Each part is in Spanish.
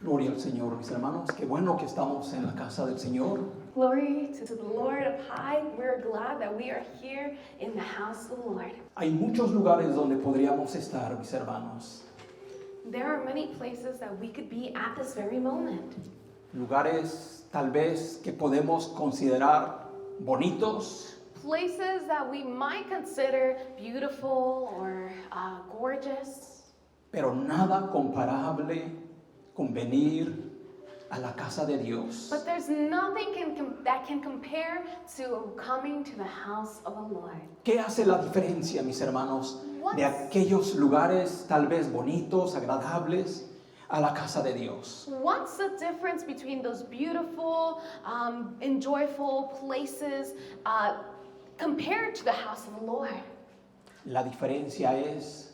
Gloria al Señor, mis hermanos. Qué bueno que estamos en la casa del Señor. Glory to the Lord up high. We're glad that we are here in the house of the Lord. Hay muchos lugares donde podríamos estar, mis hermanos. There are many places that we could be at this very moment. Lugares tal vez que podemos considerar bonitos, Places that we might consider beautiful or gorgeous. pero nada comparable con venir a la casa de Dios. But there's nothing that can compare to coming to the house of the Lord. ¿Qué hace la diferencia, mis hermanos, de aquellos lugares tal vez bonitos, agradables, a la casa de Dios? What's the difference between those beautiful, enjoyable places compared to the house of the Lord? La diferencia es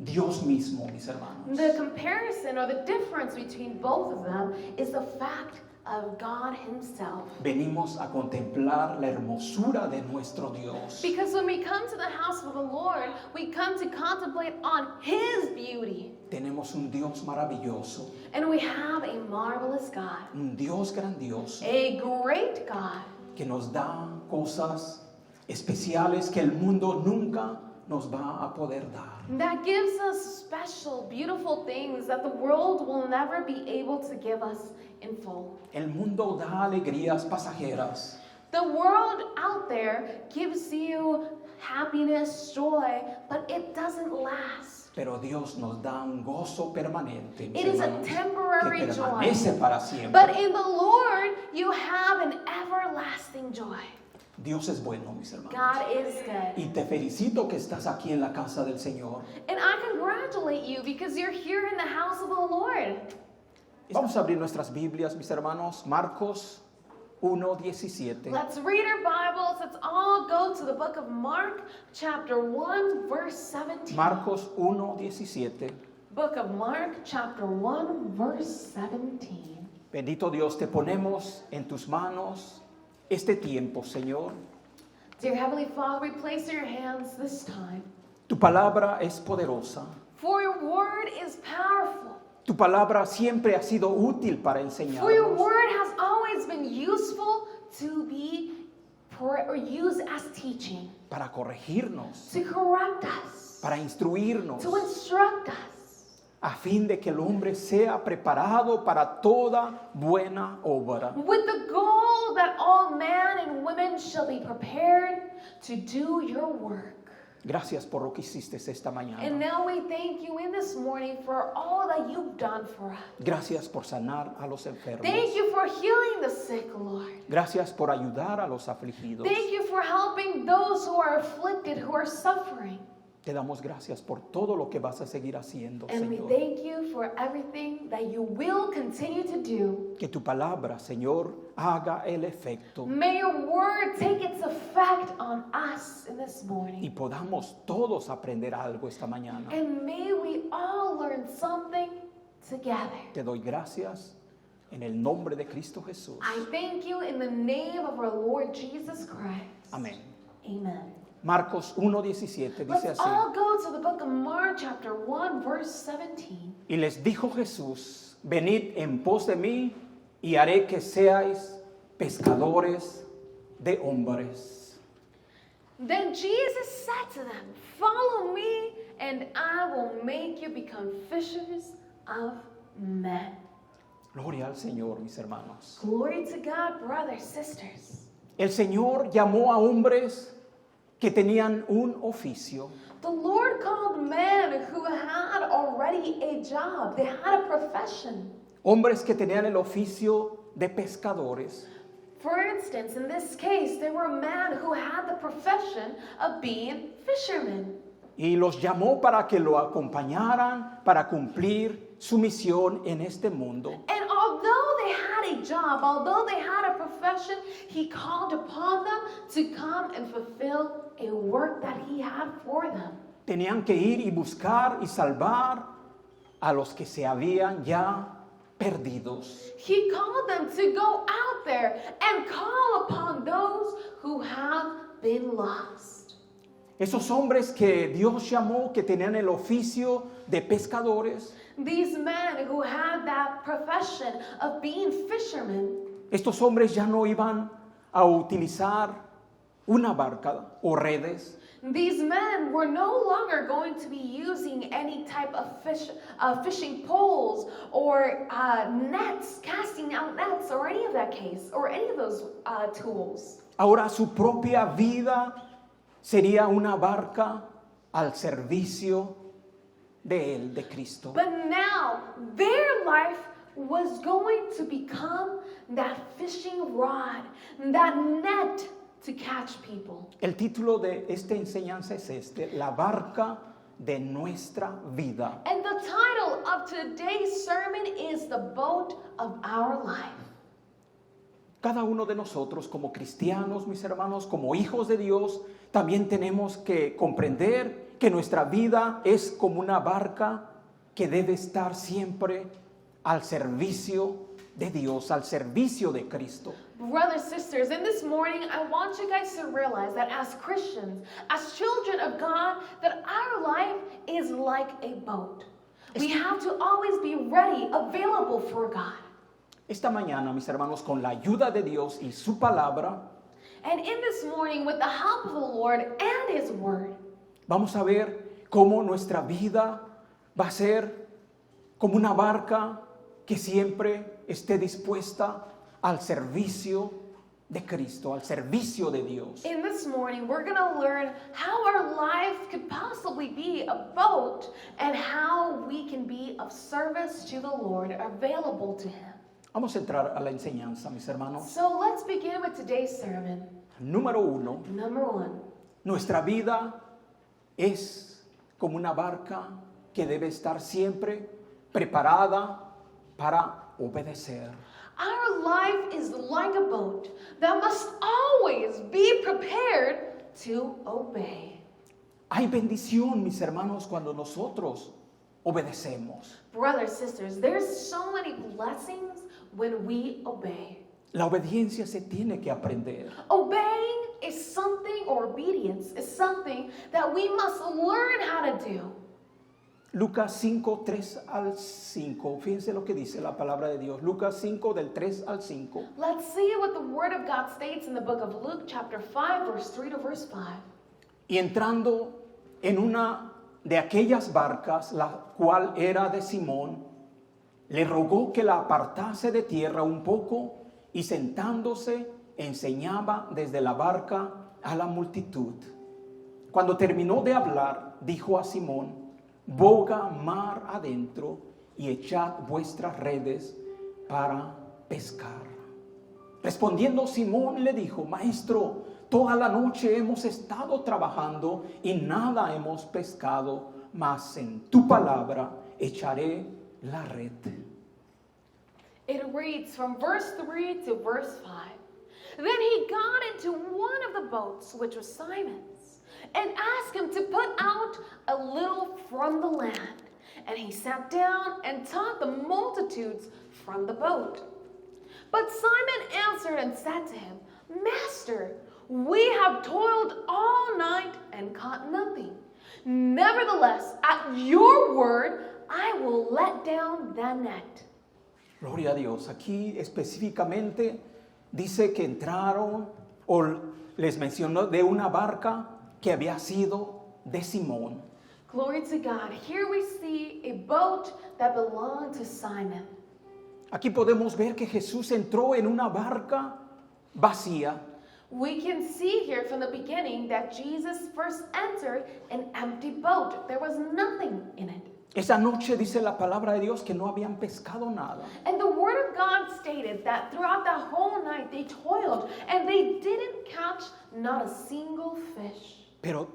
Dios mismo, mis hermanos. The comparison or the difference between both of them is the fact of God Himself. Venimos a contemplar la hermosura de nuestro Dios. Because when we come to the house of the Lord, we come to contemplate on His beauty. Tenemos un Dios maravilloso, And we have a marvelous God, un Dios grandioso, a great God, que nos da cosas especiales que el mundo nunca nos va a poder dar. that gives us special, beautiful things that the world will never be able to give us in full. El mundo da alegrías pasajeras, The world out there gives you happiness, joy, but it doesn't last. pero Dios nos da un gozo permanente, mis It is a hermanos, temporary que joy. permanece para siempre. But in the Lord, you have an everlasting joy. Dios es bueno, mis hermanos. God is good. Y te felicito que estás aquí en la casa del Señor. And I congratulate you because you're here in the house of the Lord. Vamos a abrir nuestras Biblias, mis hermanos. Marcos 1:17. Let's read our Bibles. Let's all go to the book of Mark, chapter 1, verse 17. Marcos 1:17. Book of Mark, chapter 1, verse 17. Bendito Dios, te ponemos en tus manos este tiempo, Señor. Dear Heavenly Father, we place in your hands this time. Tu palabra es poderosa. For your word is powerful. Tu palabra siempre ha sido útil para enseñarnos, For your word has always been useful to be or used as teaching, para corregirnos, to correct us, para instruirnos, to instruct us, a fin de que el hombre sea preparado para toda buena obra. with the goal that all men and women shall be prepared to do your work. Gracias por lo que hiciste esta And mañana. now we thank you in this morning for all that you've done for us. Gracias por sanar a los enfermos. Thank you for healing the sick, Lord. Gracias por ayudar a los afligidos. Thank you for helping those who are afflicted, who are suffering. Te damos gracias por todo lo que vas a seguir haciendo, And we Señor. thank you for everything that you will continue to do. Que tu palabra, Señor, haga el efecto May your word take its effect on us in this y morning. podamos todos aprender algo esta mañana. And may we all learn something together. Te doy gracias en el nombre de Cristo Jesús. I thank you in the name of our Lord Jesus Christ. Amén. Amen. Marcos 1:17 dice Let's así. all go to the book of Mark, chapter 1, verse 17. Y les dijo Jesús, venid en pos de mí y haré que seáis pescadores de hombres. Then Jesus said to them, follow me, and I will make you become fishers of men. Gloria al Señor, mis hermanos. Glory to God, brothers, sisters. El Señor llamó a hombres que tenían un oficio. The Lord called men who had already a job. They had a profession. Hombres que tenían el oficio de pescadores. For instance, in this case, there were men who had the profession of being fishermen. Y los llamó para que lo acompañaran para cumplir su misión en este mundo. And although they had a job, although they had a profession, He called upon them to come and fulfill a work that He had for them. Tenían que ir y buscar y salvar a los que se habían ya perdidos. He called them to go out there and call upon those who have been lost. Esos hombres que Dios llamó, que tenían el oficio de pescadores, These men who had that profession of being fishermen, Estos hombres ya no iban a utilizar una barca o redes, these men were no longer going to be using any type of fishing poles or nets, casting out nets, or any of that case, or any of those tools. ahora su propia vida sería una barca al servicio de Él, de Cristo. But now their life was going to become that fishing rod, that net to catch people. El título de esta enseñanza es este, la barca de nuestra vida. And the title of today's sermon is The Boat of Our Life. Cada uno de nosotros como cristianos, mis hermanos, como hijos de Dios, también tenemos que comprender que nuestra vida es como una barca que debe estar siempre al servicio de Dios, al servicio de Cristo. Brothers, sisters, in this morning, I want you guys to realize that as Christians, as children of God, that our life is like a boat. We have to always be ready, available for God. Esta mañana, mis hermanos, con la ayuda de Dios y su palabra, And in this morning, with the help of the Lord and His Word, vamos a ver cómo nuestra vida va a ser como una barca que siempre esté dispuesta al servicio de Cristo, al servicio de Dios. in this morning, we're going to learn how our life could possibly be a boat and how we can be of service to the Lord, available to Him. Vamos a entrar a la enseñanza, mis hermanos. So let's begin with today's sermon. Número 1, Number 1. nuestra vida es como una barca que debe estar siempre preparada para obedecer. Our life is like a boat that must always be prepared to obey. Hay bendición, mis hermanos, cuando nosotros obedecemos. Brothers, sisters, there's so many blessings when we obey. La obediencia se tiene que aprender. Obeying is something, or obedience is something that we must learn how to do. Lucas 5, 3 al 5. Fíjense lo que dice la palabra de Dios. Lucas 5, del 3 al 5. Let's see what the Word of God states in the book of Luke, chapter 5, verse 3 to verse 5. Y entrando en una de aquellas barcas, la cual era de Simón, le rogó que la apartase de tierra un poco, y sentándose enseñaba desde la barca a la multitud. Cuando terminó de hablar, dijo a Simón: boga mar adentro y echad vuestras redes para pescar. Respondiendo Simón le dijo: Maestro, toda la noche hemos estado trabajando y nada hemos pescado, mas en tu palabra echaré la red. It reads from verse 3 to verse 5. Then he got into one of the boats, which was Simon's, and asked him to put out a little from the land. And he sat down and taught the multitudes from the boat. But Simon answered and said to him, Master, we have toiled all night and caught nothing. Nevertheless, at your word, I will let down the net. Gloria a Dios. Aquí específicamente dice que entraron, o les mencionó de una barca que había sido de Simón. Glory to God. Here we see a boat that belonged to Simon. Aquí podemos ver que Jesús entró en una barca vacía. We can see here from the beginning that Jesus first entered an empty boat. There was nothing in it. Esa noche dice la palabra de Dios que no habían pescado nada. And the Word of God stated that throughout that whole night they toiled and they didn't catch not a single fish. Pero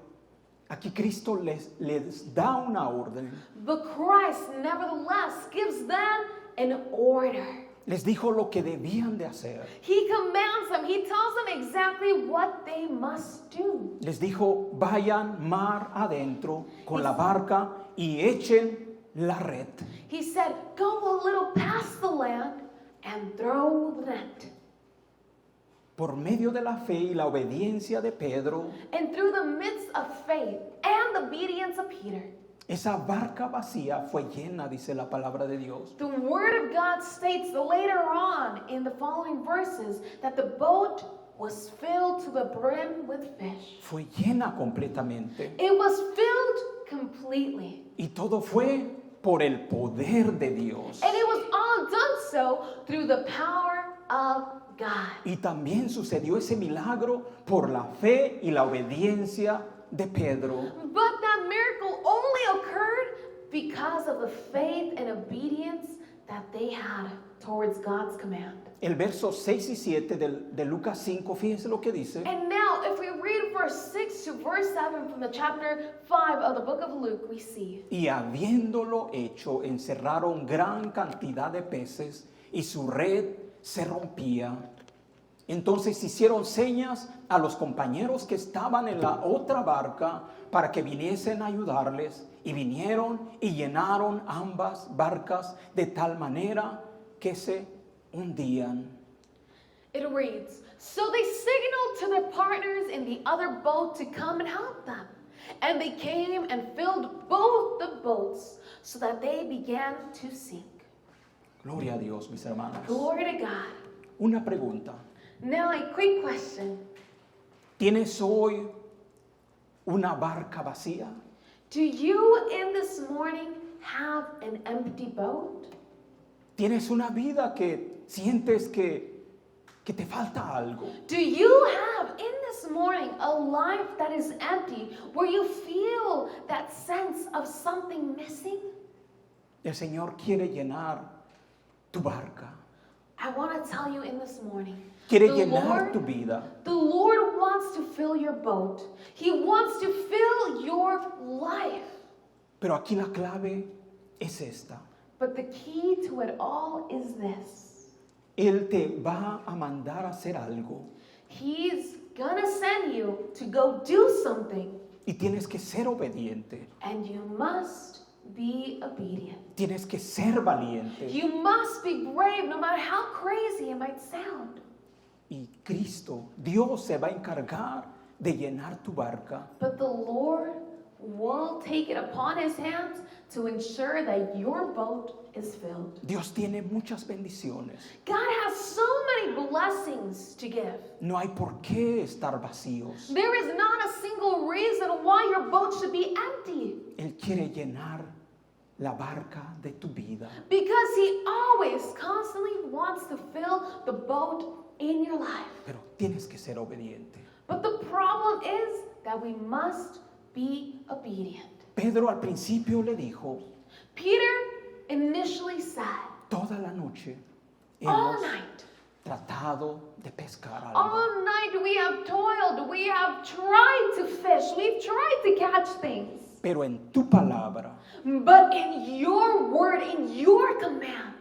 aquí Cristo les da una orden. But Christ nevertheless gives them an order. Les dijo lo que debían de hacer. He commands them. He tells them exactly what they must do. Les dijo: vayan mar adentro con la barca y echen la red. He said, go a little past the land and throw the net. Por medio de la fe y la obediencia de Pedro, And through the midst of faith and the obedience of Peter, Esa barca vacía fue llena, dice la palabra de Dios. The Word of God states later on in the following verses that the boat was filled to the brim with fish. Fue llena completamente. It was filled completely. Y todo fue por el poder de Dios. And it was all done so through the power of God. Y también sucedió ese milagro por la fe y la obediencia de Pedro. But that miracle only occurred because of the faith and obedience that they had towards God's command. El verso 6 y 7 de Lucas 5, fíjense lo que dice. And now, if we read verse 6 to verse 7 from the chapter 5 of the book of Luke, we see. Y habiéndolo hecho, encerraron gran cantidad de peces y su red se rompía. Entonces hicieron señas a los compañeros que estaban en la otra barca para que viniesen a ayudarles. Y vinieron y llenaron ambas barcas de tal manera que se hundían. It reads, so they signaled to their partners in the other boat to come and help them. And they came and filled both the boats so that they began to sink. Gloria a Dios, mis hermanos. Glory to God. Una pregunta. Now, a quick question. ¿Tienes hoy una barca vacía? Do you in this morning have an empty boat? ¿Tienes una vida que sientes que te falta algo? Do you have in this morning a life that is empty where you feel that sense of something missing? El Señor quiere llenar tu barca. I want to tell you in this morning, Quiere the llenar tu Lord, vida. the Lord wants to fill your boat. He wants to fill your life. Pero aquí la clave es esta. But the key to it all is this. Él te va a mandar a hacer algo He's gonna send you to go do something, y tienes que ser obediente. and you must be obedient. Tienes que ser valiente. You must be brave no matter how crazy it might sound. Y Cristo, Dios se va a encargar de llenar tu barca. But the Lord will take it upon his hands to ensure that your boat is filled. Dios tiene muchas bendiciones. God has so many blessings to give. No hay por qué estar vacíos. There is not a single reason why your boat should be empty. Él quiere llenar la barca de tu vida. Because he always constantly wants to fill the boat in your life. Pero tienes que ser obediente. But the problem is that we must be obedient. Pedro al principio le dijo, Peter initially said, toda la noche all hemos night, tratado de pescar algo. all night we have toiled, we have tried to fish, we've tried to catch things. Pero en tu palabra, But in your word, in your command,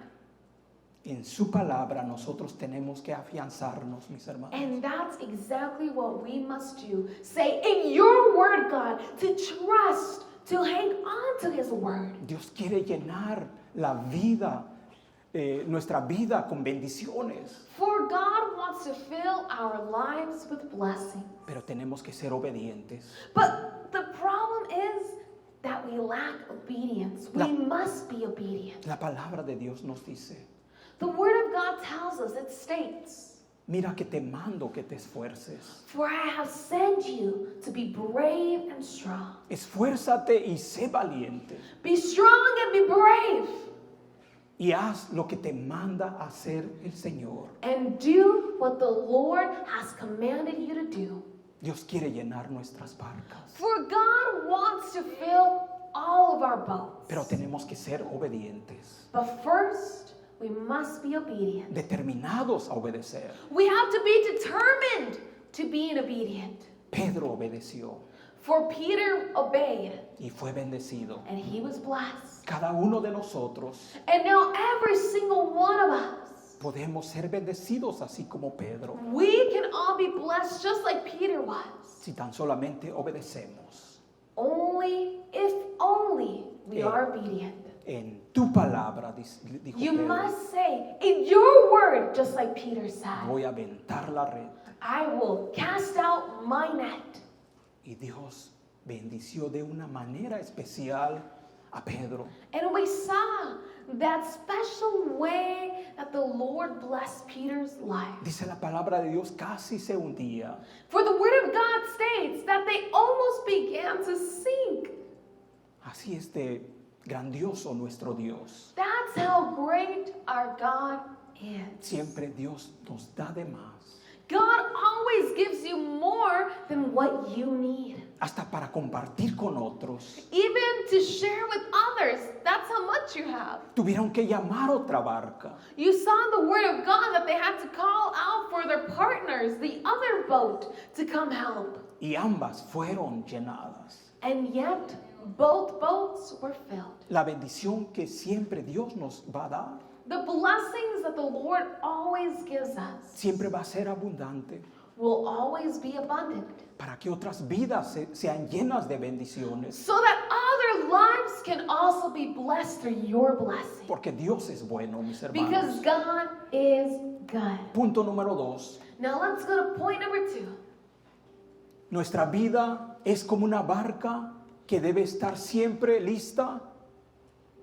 en su palabra, nosotros tenemos que afianzarnos, mis hermanos. and that's exactly what we must do. Say, in your word, God, to trust, to hang on to his word. Dios quiere llenar la vida, nuestra vida con bendiciones. For God wants to fill our lives with blessings. Pero tenemos que ser obedientes. But the problem is that we lack obedience. La- We must be obedient. La palabra de Dios nos dice, The word of God tells us, it states, mira que te mando que te esfuerces. for I have sent you to be brave and strong. Esfuérzate y sé valiente. Be strong and be brave. Y haz lo que te manda hacer el Señor. And do what the Lord has commanded you to do. Dios quiere llenar nuestras barcas. For God wants to fill all of our boats. Pero tenemos que ser obedientes. But first, we must be obedient. Determinados a obedecer. We have to be determined to be obedient. Pedro obedeció For Peter obeyed, y fue bendecido. and he was blessed. Cada uno de nosotros And now every single one of us, podemos ser bendecidos así como Pedro, we can all be blessed just like Peter was. si tan solamente obedecemos. Only if only we Yeah. are obedient. En tu palabra, dijo You Pedro, must say, in your word, just like Peter said, voy a aventar la red. I will cast out my net. Y Dios bendició de una manera especial a Pedro. And we saw that special way that the Lord blessed Peter's life. Dice la palabra de Dios, casi se hundía. For the Word of God states that they almost began to sink. Así es de grandioso nuestro Dios. That's how great our God is. Siempre Dios nos da de más. God always gives you more than what you need. Hasta para compartir con otros. Even to share with others, that's how much you have. Tuvieron que llamar otra barca. You saw in the Word of God that they had to call out for their partners, the other boat, to come help. Y ambas fueron llenadas. And yet, both boats were filled. La bendición que siempre Dios nos va a dar, The blessings that the Lord always gives us siempre va a ser abundante will always be abundant, para que otras vidas sean llenas de bendiciones. so that other lives can also be blessed through your blessing. Porque Dios es bueno, mis Because hermanos. God is good. Punto número 2. Now let's go to point number 2. Nuestra vida es como una barca que debe estar siempre lista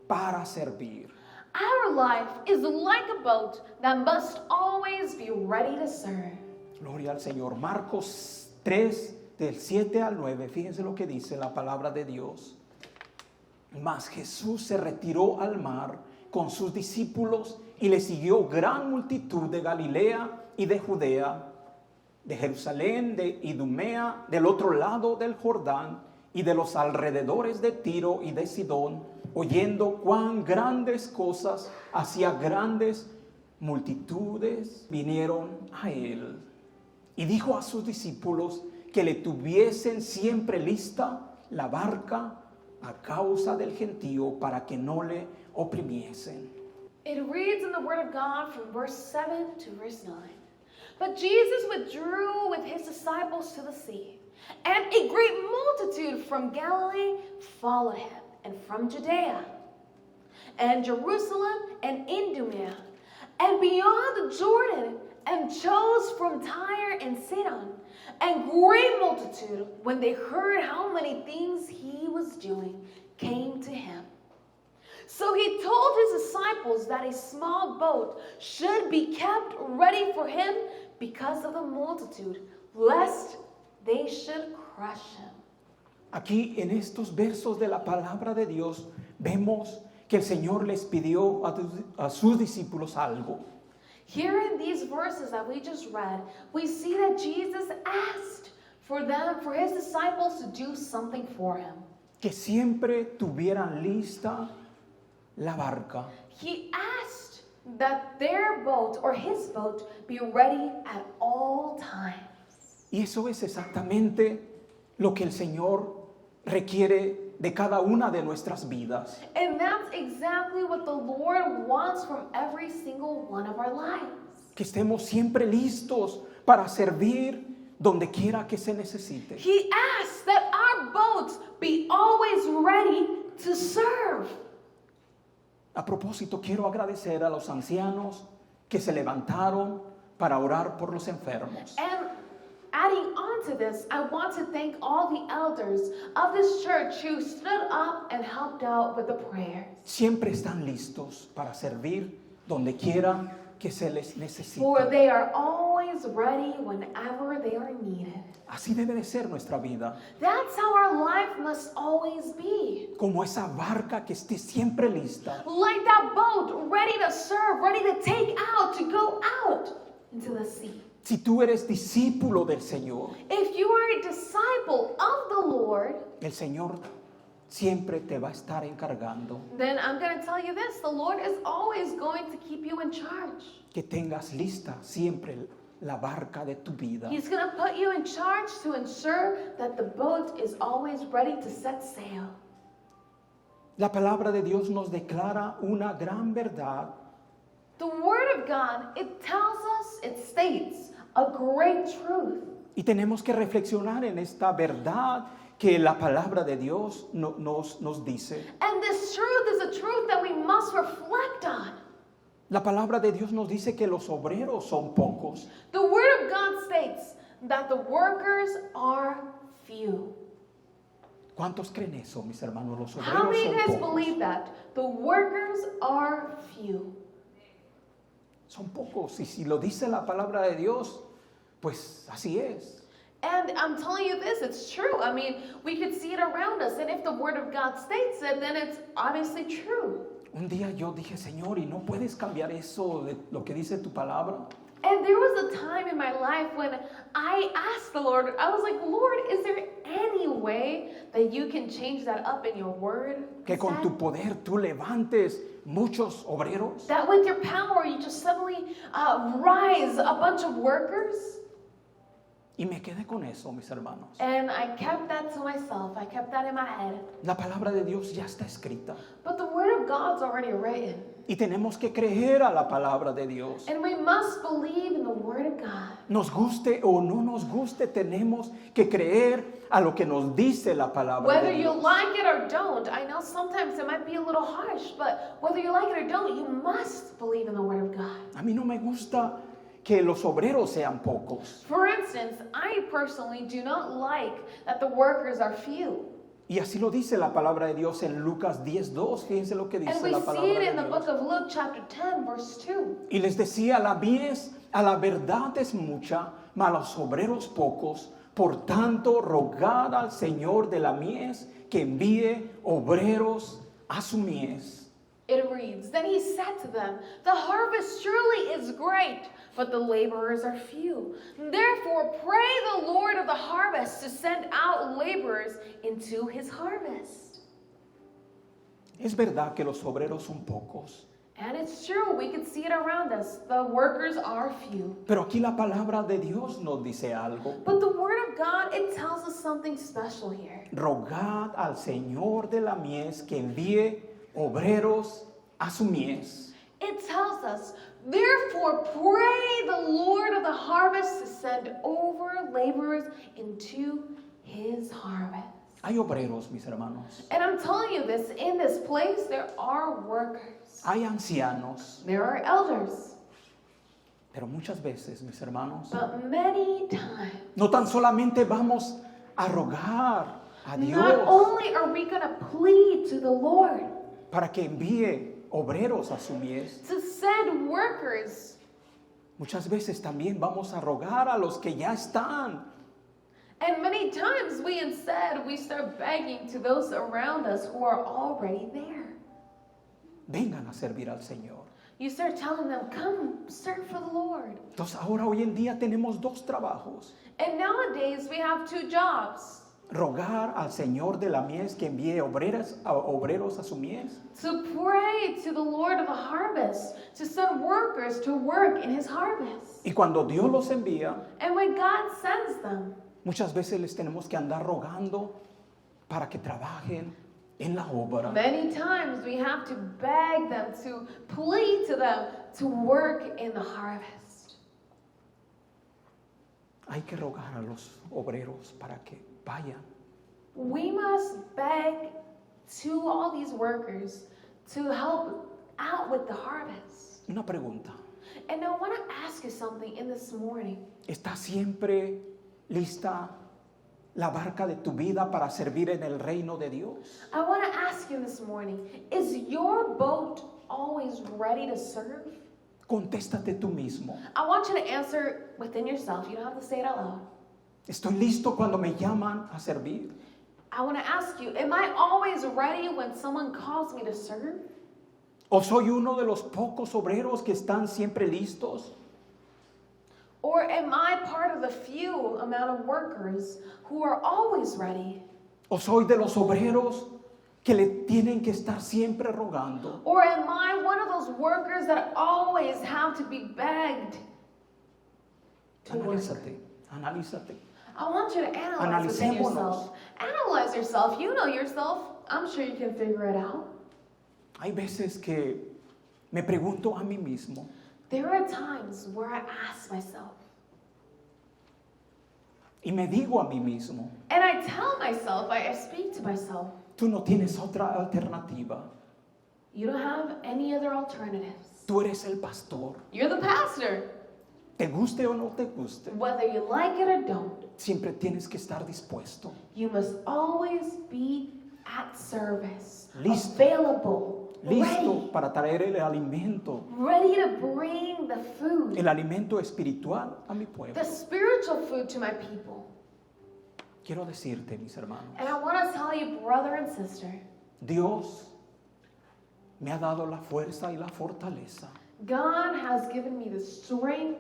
para servir. Our life is like a boat that must always be ready to serve. Gloria al Señor. Marcos 3, del 7 al 9. Fíjense lo que dice la palabra de Dios. Mas Jesús se retiró al mar con sus discípulos y le siguió gran multitud de Galilea y de Judea, de Jerusalén, de Idumea, del otro lado del Jordán y de los alrededores de Tiro y de Sidón, oyendo cuán grandes cosas hacía grandes multitudes, vinieron a él. Y dijo a sus discípulos que le tuviesen siempre lista la barca a causa del gentío para que no le oprimiesen. It reads in the Word of God from verse 7 to verse 9. But Jesus withdrew with his disciples to the sea, and a great multitude from Galilee followed him, and from Judea, and Jerusalem, and Idumea, and beyond the Jordan, and chose from Tyre and Sidon, and great multitude, when they heard how many things he was doing, came to him. So he told his disciples that a small boat should be kept ready for him because of the multitude, lest they should crush him. Aquí en estos versos de la palabra de Dios vemos que el Señor les pidió a sus discípulos algo. Here in these verses that we just read, we see that Jesus asked for his disciples to do something for him. Que siempre tuvieran lista la barca. He asked that their boat or his boat be ready at all times. Y eso es exactamente lo que el Señor requiere de cada una de nuestras vidas. And that's exactly what the Lord wants from every single one of our lives. Que estemos siempre listos para servir donde quiera que se necesite. He asks that our boats be always ready to serve. A propósito, quiero agradecer a los ancianos que se levantaron para orar por los enfermos. And adding on to this, I want to thank all the elders of this church who stood up and helped out with the prayers. Siempre están listos para servir donde quiera que se les necesite. For they are always ready whenever they are needed. Así debe de ser nuestra vida, That's how our life must always be. como esa barca que esté siempre lista. Like that boat, ready to serve, ready to take out, to go out into the sea. Si tú eres discípulo del Señor, If you are a disciple of the Lord, el Señor siempre te va a estar encargando then I'm going to tell you this, the Lord is always going to keep you in charge. que tengas lista siempre la barca de tu vida. He's going to put you in charge to ensure that the boat is always ready to set sail. La palabra de Dios nos declara una gran verdad. The Word of God, it tells us, it states a great truth. Y tenemos que reflexionar en esta verdad que la palabra de Dios nos dice. And this truth is a truth that we must reflect on. La palabra de Dios nos dice que los obreros son pocos. The Word of God states that the workers are few. ¿Cuántos creen eso, mis hermanos? Los How obreros many son guys pocos. believe that? The workers are few. Son pocos. Y si lo dice la palabra de Dios, pues así es. And I'm telling you this, it's true. I mean, we could see it around us. And if the Word of God states it, then it's obviously true. Un día yo dije, Señor, ¿y no puedes cambiar eso de lo que dice tu palabra? And there was a time in my life when I asked the Lord, I was like, Lord, is there any way that you can change that up in your word? Que con tu poder tú levantes muchos obreros. That with your power you just suddenly rise a bunch of workers? Y me quedé con eso, mis hermanos. And I kept that to myself. I kept that in my head. La palabra de Dios ya está escrita. But the Word of God's already written. Y tenemos que creer a la palabra de Dios. And we must believe in the Word of God. Nos guste o no nos guste, tenemos que creer a lo que nos dice la palabra Whether de you Dios. like it or don't, I know sometimes it might be a little harsh, but whether you like it or don't, you must believe in the Word of God. A mí no me gusta que los obreros sean pocos. For instance, I personally do not like that the workers are few. Y así lo dice la palabra de Dios en Lucas 10:2. Fíjense lo que And dice we la see palabra it de in the book Dios. of Luke chapter 10, verse 2. Y les decía, la mies a la verdad es mucha, mas los obreros pocos. Por tanto, rogad al Señor de la mies que envíe obreros a su mies. It reads, Then he said to them, The harvest surely is great, but the laborers are few. Therefore pray the Lord of the harvest to send out laborers into his harvest. Es verdad que los obreros son pocos, And it's true, we can see it around us. The workers are few. pero aquí la palabra de Dios nos dice algo. But the word of God, it tells us something special here. Rogad al Señor de la mies que envíe obreros a su mies. It tells us, Therefore pray the Lord of the harvest to send over laborers into his harvest. Hay obreros, mis hermanos. And I'm telling you this, in this place there are workers. Hay ancianos. There are elders. Pero muchas veces, mis hermanos, But many times, no tan solamente vamos a rogar a not Dios only are we going to plead to the Lord para que envíe obreros a su mies, to send workers, muchas veces también vamos a rogar a los que ya están. and many times we start begging to those around us who are already there. Vengan a servir al Señor. You start telling them, come serve for the Lord. Entonces ahora hoy en día tenemos dos trabajos. And nowadays we have two jobs. Rogar al Señor de la mies que envíe obreros a su mies. To pray to the Lord of the harvest, to send workers to work in his harvest. Y cuando Dios los envía, And when God sends them, muchas veces les tenemos que andar rogando para que trabajen en la obra. many times we have to beg them, to plead to them to work in the harvest. Hay que rogar a los obreros para que vayan. We must beg to all these workers to help out with the harvest. Una pregunta. And I want to ask you something in this morning. ¿Está siempre lista la barca de tu vida para servir en el reino de Dios? I want to ask you this morning, is your boat always ready to serve? Contéstate tú mismo. I want you to answer within yourself. You don't have to say it out loud. ¿Estoy listo cuando me llaman a servir? I want to ask you, am I always ready when someone calls me to serve? ¿O soy uno de los pocos obreros que están siempre listos? Or am I part of the few amount of workers who are always ready? ¿O soy de los obreros que le tienen que estar siempre rogando? Or am I one of those workers that always have to be begged to work? Analízate. I want you to analyze within Analicémonos. yourself. Analyze yourself. You know yourself. I'm sure you can figure it out. Hay veces que me pregunto a mí mismo, There are times where I ask myself, y me digo a mí mismo, and I tell myself, I speak to myself, tú no tienes otra alternativa. you don't have any other alternatives. Tú eres el pastor. You're the pastor. te guste o no te guste, whether you like it or don't, siempre tienes que estar dispuesto, you must always be at service, Listo. available, listo para traer el alimento, ready to bring the food, el alimento espiritual a mi pueblo. the spiritual food to my people. Quiero decirte, mis hermanos, And I want to tell you, brother and sister, Dios me ha dado la fuerza y la fortaleza God has given me the strength.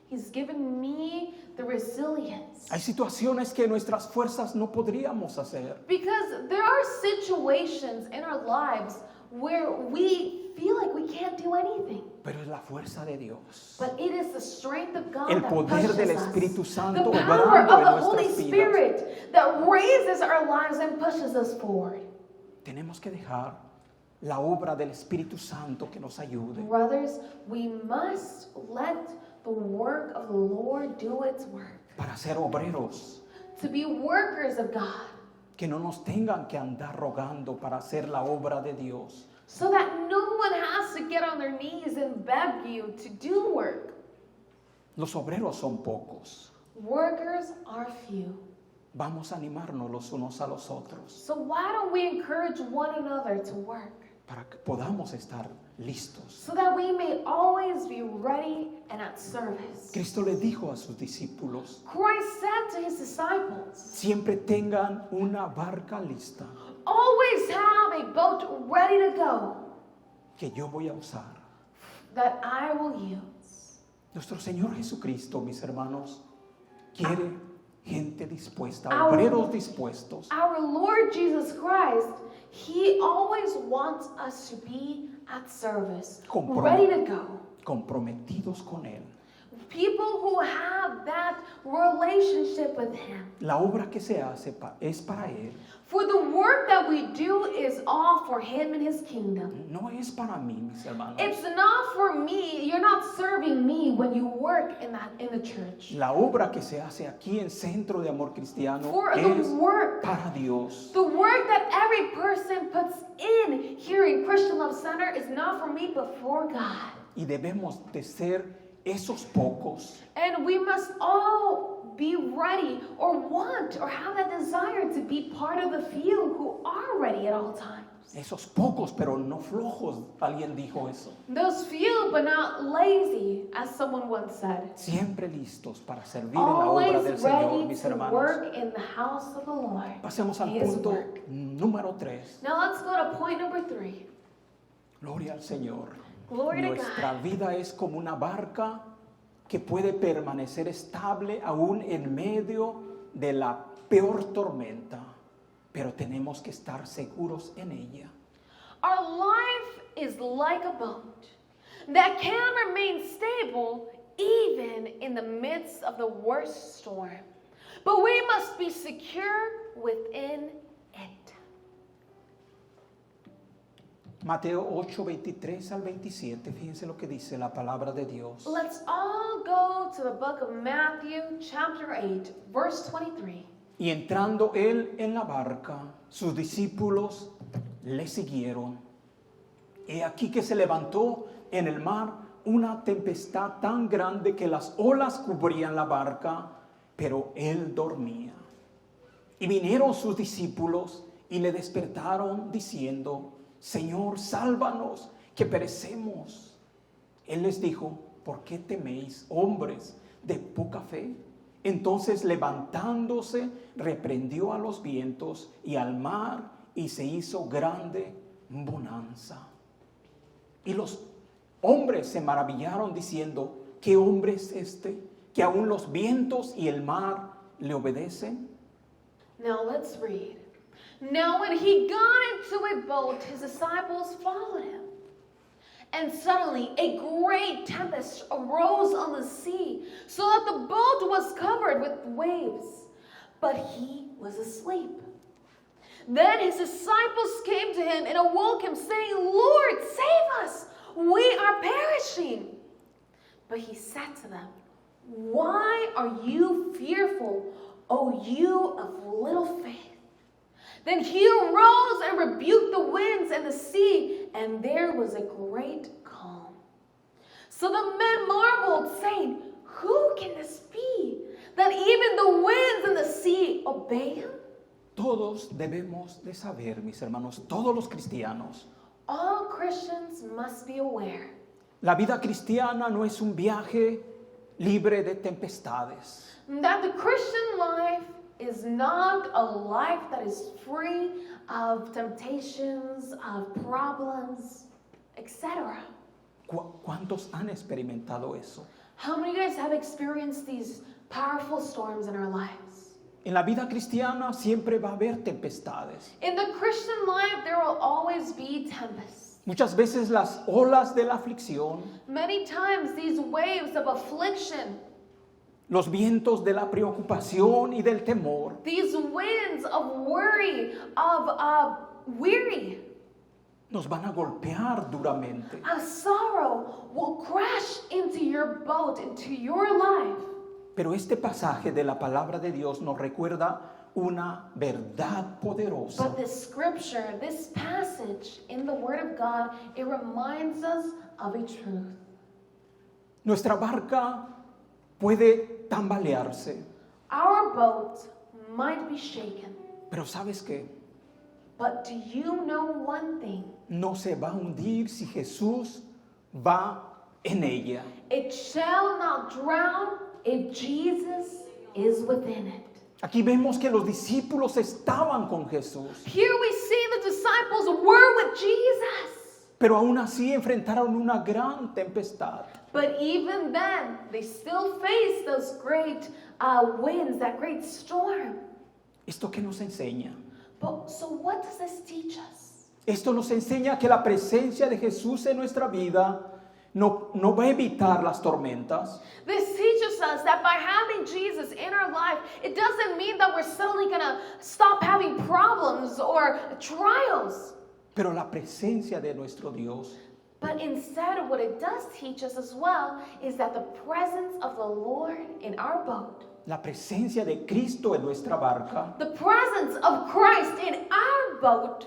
He's given me the resilience. Hay situaciones que nuestras fuerzas no podríamos hacer. Because there are situations in our lives where we feel like we can't do anything. Pero es la fuerza de Dios. But it is the strength of God El that poder pushes del us. Espíritu The Santo power obrando of en the Holy nuestras vidas. Spirit that raises our lives and pushes us forward. Tenemos que dejar la obra del Espíritu Santo que nos ayude. Brothers, we must let the work of the Lord do its work. Para ser obreros, To be workers of God. que no nos tengan que andar rogando para hacer la obra de Dios. So that no one has to get on their knees and beg you to do work. Los obreros son pocos. Workers are few. Vamos a animarnos los unos a los otros So why don't we encourage one another to work? para que podamos estar listos. So that we may always be ready and at service. Cristo le dijo a sus discípulos, Christ said to his disciples, siempre tengan una barca lista always have a boat ready to go que yo voy a usar. that I will use. Nuestro Señor Jesucristo, mis hermanos, quiere gente dispuesta, Our- obreros dispuestos. Our Lord Jesus Christ, he always wants us to be at service, ready to go. comprometidos con Él. People who have that relationship with him. La obra que se hace es para Él, For the work that we do is all for him and his kingdom. no es para mí, mis hermanos. It's not for me. You're not serving me when you work in the church. La obra que se hace aquí en Centro de Amor Cristiano For es the work, para Dios. the work that every person puts in here in Christian Love Center is not for me but for God. Y debemos de ser esos pocos And we must all be ready or want or have that desire to be part of the few who are ready at all times. esos pocos, pero no flojos. Alguien dijo eso. Those few but not lazy, as someone once said. Siempre listos para servir en la obra del Always Señor, ready mis to hermanos. work in the house of the Lord. Pasemos al His punto work. número 3. Now let's go to point number 3. Gloria al Señor. Glory to Nuestra God. vida es como una barca que puede permanecer estable aún en medio de la peor tormenta, pero tenemos que estar seguros en ella. Our life is like a boat that can remain stable even in the midst of the worst storm. But we must be secure within it. Mateo 8, 23 al 27, fíjense lo que dice la palabra de Dios. Let's all go to the book of Matthew, chapter 8, verse 23. Y entrando él en la barca, sus discípulos le siguieron. He aquí que se levantó en el mar una tempestad tan grande que las olas cubrían la barca, pero él dormía. Y vinieron sus discípulos y le despertaron diciendo, Señor, sálvanos, que perecemos. Él les dijo, ¿por qué teméis, hombres de poca fe? Entonces levantándose, reprendió a los vientos y al mar, y se hizo grande bonanza. Y los hombres se maravillaron diciendo, ¿qué hombre es este, que aún los vientos y el mar le obedecen? Now let's read. Now when he got into a boat, his disciples followed him. And suddenly a great tempest arose on the sea, so that the boat was covered with waves. But he was asleep. Then his disciples came to him and awoke him, saying, Lord, save us! We are perishing. But he said to them, Why are you fearful, O you of little faith? Then he arose and rebuked the winds and the sea, and there was a great calm. So the men marveled, saying, Who todos debemos de saber, mis hermanos, todos los cristianos, All Christians must be aware la vida cristiana no es un viaje libre de tempestades. that the Christian life is not a life that is free of temptations, of problems, etc. ¿Cuántos han experimentado eso? How many of you guys have experienced these powerful storms in our lives? En la vida cristiana siempre va a haber tempestades. In the Christian life, there will always be tempests. Muchas veces las olas de la aflicción, Many times, these waves of affliction, los vientos de la preocupación y del temor, these winds of worry, of weary, nos van a golpear duramente. of sorrow will crash into your boat, into your life. Pero este pasaje de la palabra de Dios nos recuerda una verdad poderosa. But this scripture, this passage in the Word of God, it reminds us of a truth. Nuestra barca puede tambalearse, Our boat might be shaken, pero ¿sabes qué? but do you know one thing? No se va a hundir si Jesús va en ella. It shall not drown if Jesus is within it. Aquí vemos que los discípulos estaban con Jesús, Here we see the disciples were with Jesus. pero aún así enfrentaron una gran tempestad. But even then, they still faced those great winds, that great storm. ¿Esto qué nos enseña? But so what does this teach us? Esto nos enseña que la presencia de Jesús en nuestra vida no va a evitar las tormentas, This teaches us that by having Jesus in our life, it doesn't mean that we're suddenly going to stop having problems or trials. pero la presencia de nuestro Dios But instead, what it does teach us as well is that the presence of the Lord in our boat, la presencia de Cristo en nuestra barca, the presence of Christ in our boat,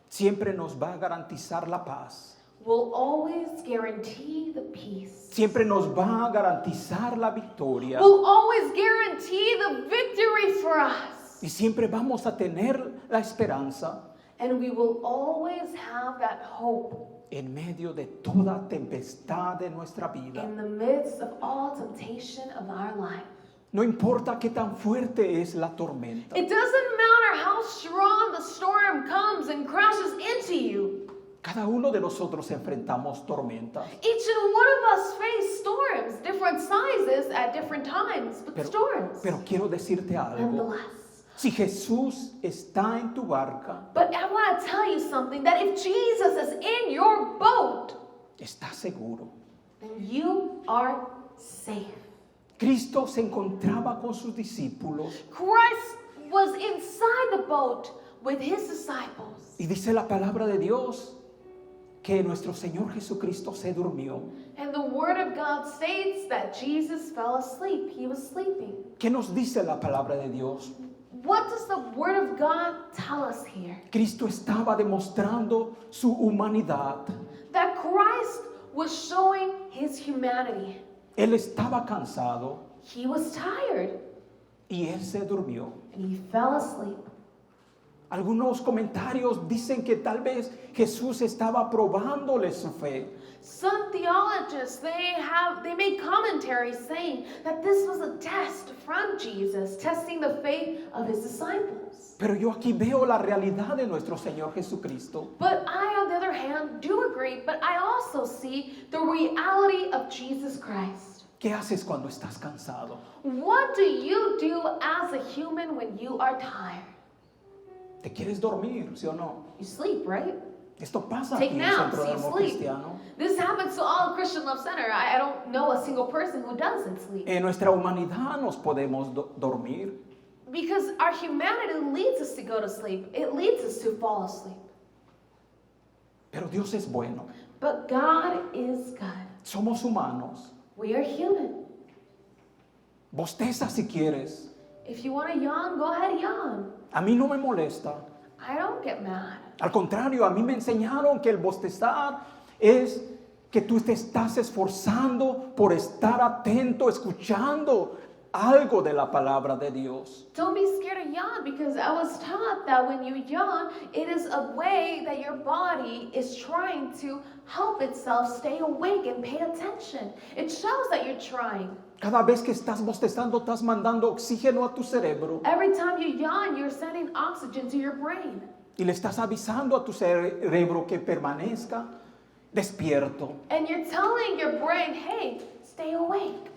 siempre nos va a garantizar la paz. will always guarantee the peace. Siempre nos va a garantizar la victoria. Will always guarantee the victory for us. Y siempre vamos a tener la esperanza And we will always have that hope en medio de toda tempestad de nuestra vida. in the midst of all temptation of our life. No importa qué tan fuerte es la tormenta. It doesn't matter how strong the storm comes and crashes into you. Cada uno de nosotros enfrentamos tormentas. Each and one of us face storms, different sizes at different times, but storms. Pero quiero decirte algo. Nonetheless. Si Jesús está en tu barca, But I want to tell you something, that if Jesus is in your boat, estás seguro. then you are safe. Cristo se encontraba con sus discípulos Christ was inside the boat with his disciples. y dice la palabra de Dios que nuestro Señor Jesucristo se durmió. And the word of God states that Jesus fell asleep. He was sleeping. ¿Qué nos dice la palabra de Dios? What does the word of God tell us here? Cristo estaba demostrando su humanidad. That Christ was showing his humanity. Él estaba cansado He was tired y él se durmió. and he fell asleep. Algunos comentarios dicen que tal vez Jesús estaba probándole su fe. Some theologists, they make commentaries saying that this was a test from Jesus, testing the faith of his disciples. Pero yo aquí veo la realidad de nuestro Señor Jesucristo. But I, on the other hand, do agree, but I also see the reality of Jesus Christ. ¿Qué haces cuando estás cansado? What do you do as a human when you are tired? ¿Te quieres dormir, sí o no? You sleep, right? Esto pasa Take aquí en naps, Centro de you Amor sleep. Cristiano. This happens to all Christian Love Center. I don't know a single person who doesn't sleep. En nuestra humanidad nos podemos dormir, Because our humanity leads us to go to sleep. It leads us to fall asleep. pero Dios es bueno. But God is good. Somos humanos. We are human. Bosteza si quieres. If you want to yawn, go ahead and yawn. A mí no me molesta. I don't get mad. Al contrario, a mí me enseñaron que el bostezar es que tú te estás esforzando por estar atento, escuchando algo de la palabra de Dios. Don't be scared to yawn, because I was taught that when you yawn, it is a way that your body is trying to help itself stay awake and pay attention. It shows that you're trying. Cada vez que estás bostezando, estás mandando oxígeno a tu cerebro Every time you yawn, you're sending oxygen to your brain. y le estás avisando a tu cerebro que permanezca despierto. And you're telling your brain, hey, stay awake.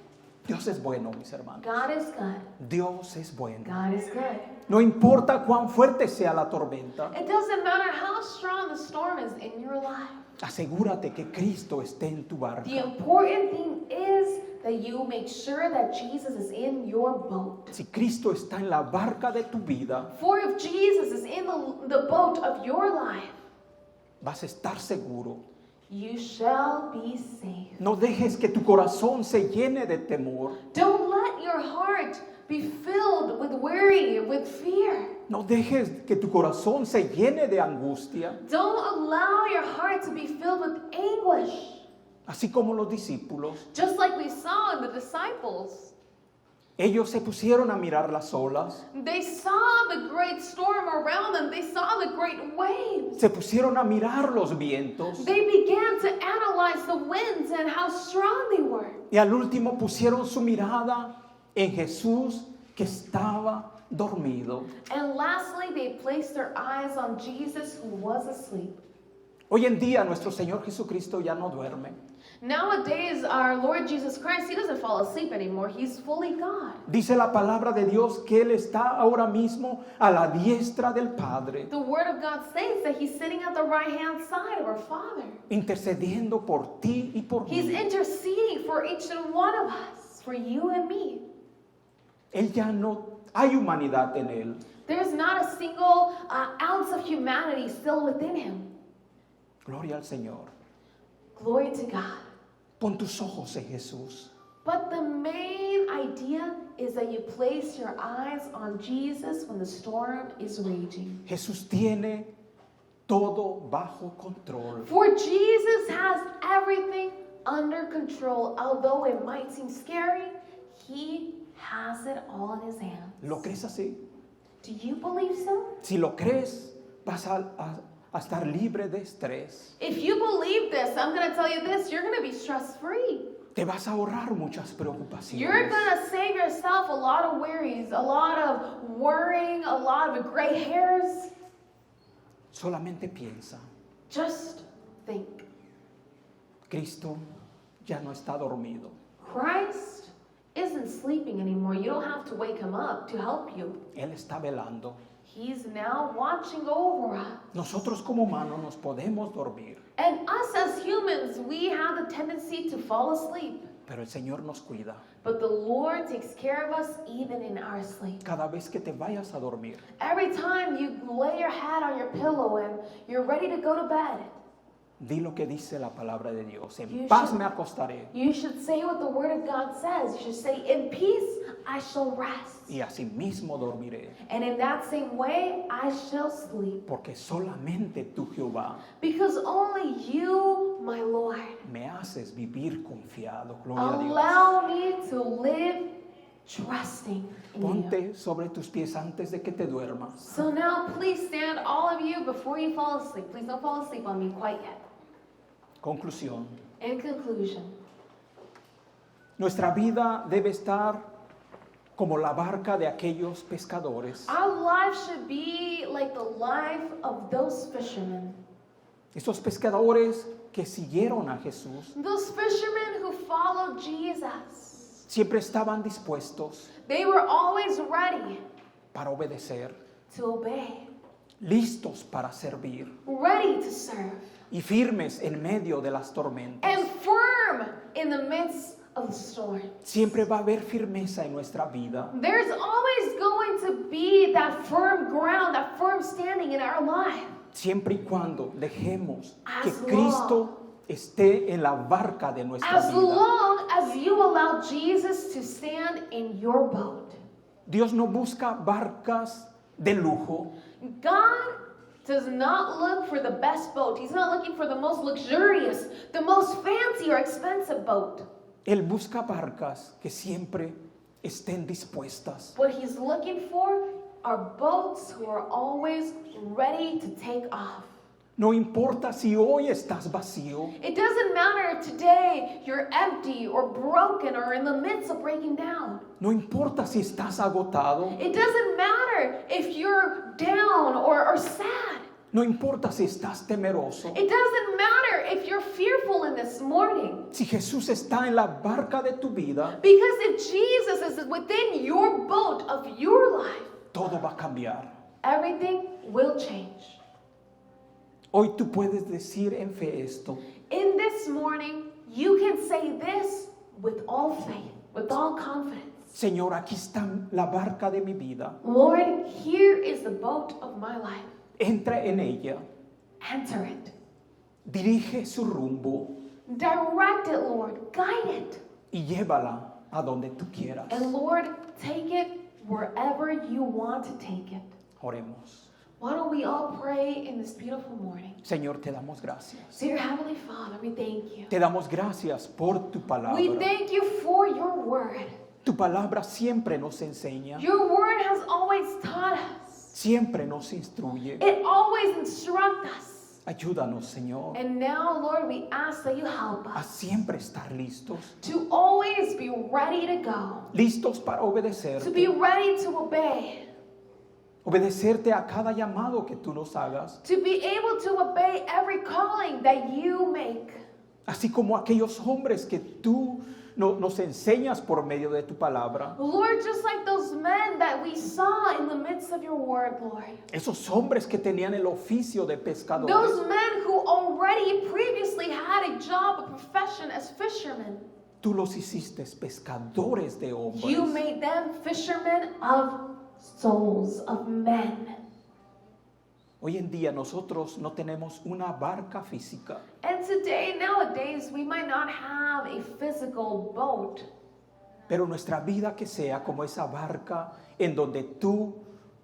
Dios es bueno, mis hermanos. God is good. Dios es bueno. God is good. No importa cuán fuerte sea la tormenta, It doesn't matter how strong the storm is in your life. asegúrate que Cristo esté en tu barca. The important thing is that you make sure that Jesus is in your boat. Si Cristo está en la barca de tu vida, For if Jesus is in the boat of your life, vas a estar seguro. you shall be safe. No dejes que tu corazón se llene de temor. Don't let your heart be filled with worry, with fear. No dejes que tu corazón se llene de angustia, Don't allow your heart to be filled with anguish. así como los discípulos. Just like we saw in the disciples. Ellos se pusieron a mirar las olas, They saw the great storm around them. They saw the great waves. se pusieron a mirar los vientos They began to analyze the winds and how strong they were. y al último pusieron su mirada en Jesús que estaba dormido. And lastly, they placed their eyes on Jesus, who was asleep. Hoy en día nuestro Señor Jesucristo ya no duerme. Nowadays, our Lord Jesus Christ, he doesn't fall asleep anymore. He's fully God. Dice la palabra de Dios que Él está ahora mismo a la diestra del Padre, The Word of God states that he's sitting at the right-hand side of our Father. intercediendo por ti y por He's mí. interceding for each and one of us, for you and me. Él ya no hay humanidad en Él. There's not a single ounce of humanity still within him. Gloria al Señor. Glory to God. Pon tus ojos en Jesús. But the main idea is that you place your eyes on Jesus when the storm is raging. Jesús tiene todo bajo control. For Jesus has everything under control. Although it might seem scary, he has it all in his hands. ¿Lo crees así? Do you believe so? Si lo crees, vas a estar libre de estrés. If you believe this, I'm going to tell you this, you're going to be stress-free. Te vas a ahorrar muchas You're preocupaciones. going to save yourself a lot of worries, a lot of worrying, a lot of gray hairs. Solamente piensa, Just think. Cristo ya no está dormido. Christ isn't sleeping anymore. You don't have to wake him up to help you. Él está velando. He's now watching over us. Nosotros como humanos nos podemos dormir, And us as humans, we have the tendency to fall asleep. pero el Señor nos cuida. But the Lord takes care of us even in our sleep. Cada vez que te vayas a dormir, Every time you lay your head on your pillow and you're ready to go to bed, di lo que dice la palabra de Dios. En You paz should- me acostaré you should say what the Word of God says. You should say, in peace I shall rest. y asimismo dormiré, And in that same way I shall sleep. porque solamente tú, Jehová, Because only you, my Lord, me haces vivir confiado. Gloria a Dios. allow me to live trusting in you. Ponte sobre tus pies antes de que te duermas. So now please stand, all of you, before you fall asleep. Please don't fall asleep on me quite yet. Conclusión. In conclusion, Nuestra vida debe estar como la barca de aquellos pescadores. our life should be like the life of those fishermen. Esos pescadores que siguieron a Jesús Those fishermen who followed Jesus. siempre estaban dispuestos They were always ready para obedecer, to obey, listos para servir ready to serve, y firmes en medio de las tormentas. and firm in the midst of the storm. Siempre va a haber firmeza en nuestra vida There's always going to be that firm ground, that firm standing in our life. siempre y cuando dejemos que As Cristo esté en la barca de nuestra As vida. long as you allow Jesus to stand in your boat. Dios no busca barcas de lujo. God does not look for the best boat. He's not looking for the most luxurious, the most fancy or expensive boat. Él busca barcas que siempre estén dispuestas. What he's looking for are boats who are always ready to take off. No importa si hoy estás vacío. It doesn't matter if today you're empty or broken or in the midst of breaking down. No importa si estás agotado. It doesn't matter if you're down or sad. No importa si estás temeroso. It doesn't matter if you're fearful in this morning. Si Jesús está en la barca de tu vida, Because if Jesus is within your boat of your life, todo va a cambiar. everything will change. Hoy tú puedes decir en fe esto. In this morning, you can say this with all faith, with all confidence. Señor, aquí está la barca de mi vida. Lord, here is the boat of my life. Entra en ella. Enter it. Dirige su rumbo Direct it, Lord. Guide it. y llévala a donde tú quieras. And Lord, take it wherever you want to take it. Oremos. Why don't we all pray in this beautiful morning? Señor, te damos gracias. Dear Heavenly Father, we thank you. Te damos gracias por tu We palabra. thank you for your word. Tu palabra siempre nos enseña, Your word has always taught us. siempre nos instruye. It always instructs us. Ayúdanos, Señor, And now, Lord, we ask that you help a us siempre estar listos. to always be ready to go, Listos para to be obedecerte. ready to obey, Obedecerte a cada llamado que tú nos hagas. to be able to obey every calling that you make. Así como aquellos hombres que tú nos enseñas por medio de tu palabra. Lord, just like those men that we saw in the midst of your word, Lord. Esos hombres que tenían el oficio de pescadores. Those men who already previously had a job, a profession as fishermen. Tú los hiciste pescadores de hombres. You made them fishermen of souls, of men. Hoy en día nosotros no tenemos una barca física, And today, nowadays, we might not have a physical boat, pero nuestra vida que sea como esa barca en donde tú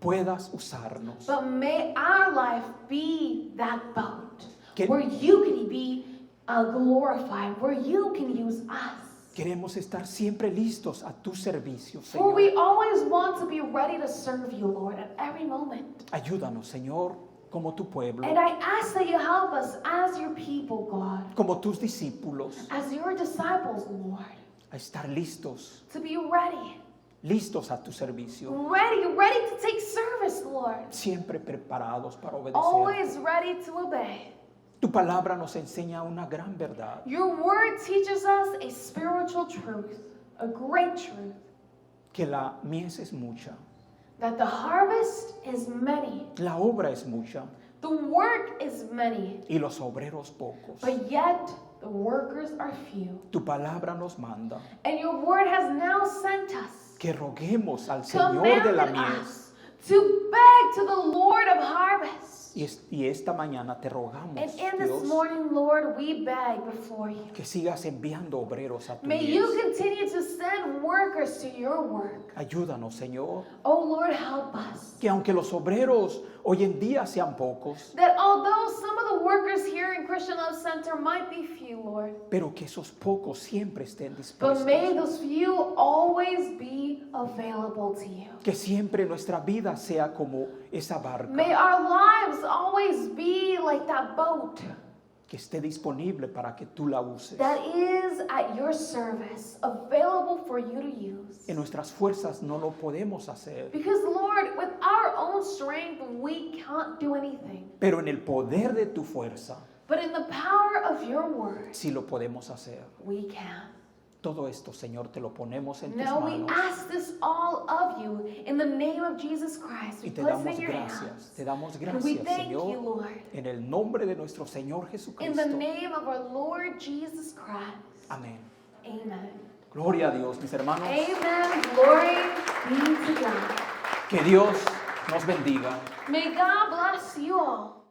puedas usarnos. but may our life be that boat Que- where you can be glorified, where you can use us. Queremos estar siempre listos a tu servicio, For we Señor. always want to be ready to serve you, Lord, at every moment. Ayúdanos, Señor, como tu pueblo, And I ask that you help us as your people, God, como tus discípulos, as your disciples, Lord, a estar listos, to be ready, listos a tu servicio, ready to take service, Lord, siempre preparados para obedecer. always ready to obey. Tu palabra nos enseña una gran verdad, Your word teaches us a spiritual truth, a great truth, que la mies es mucha, that the harvest is many, la obra es mucha the work is many, y los obreros pocos. but yet the workers are few. Tu palabra nos manda And your word has now sent us, que roguemos al Señor de la commanded mies. us, to beg to the Lord of harvest. Y esta mañana te rogamos, And in this Dios, morning, Lord, we beg before you. que sigas enviando obreros a tu May mies. you continue to send workers to your work. Ayúdanos, Señor, Oh Lord, help us. que aunque los obreros hoy en día sean pocos, That although some of the workers here in Christian Love Center might be few, Lord, pero que esos pocos siempre estén but may dispuestos. those few always be available to you. Que siempre nuestra vida sea como esa May barca, our lives always be like that boat que esté disponible para que tú la uses. that is at your service, available for you to use. En nuestras fuerzas no lo podemos hacer, Because, Lord, with our own strength, we can't do anything. pero en el poder de tu fuerza But in the power of your word, sí lo podemos hacer. we can. Todo esto, Señor, te lo ponemos en tus Now we manos ask this all of you in the name of Jesus Christ. We y te place it damos in your gracias. hands. Te damos And we gracias, thank you, Señor, Lord. en el nombre de nuestro Señor In Jesucristo. the name of our Lord Jesus Christ. Amén. Amen. Gloria a Dios, mis hermanos. Amen. Glory be to God. Que Dios nos bendiga. May God bless you all.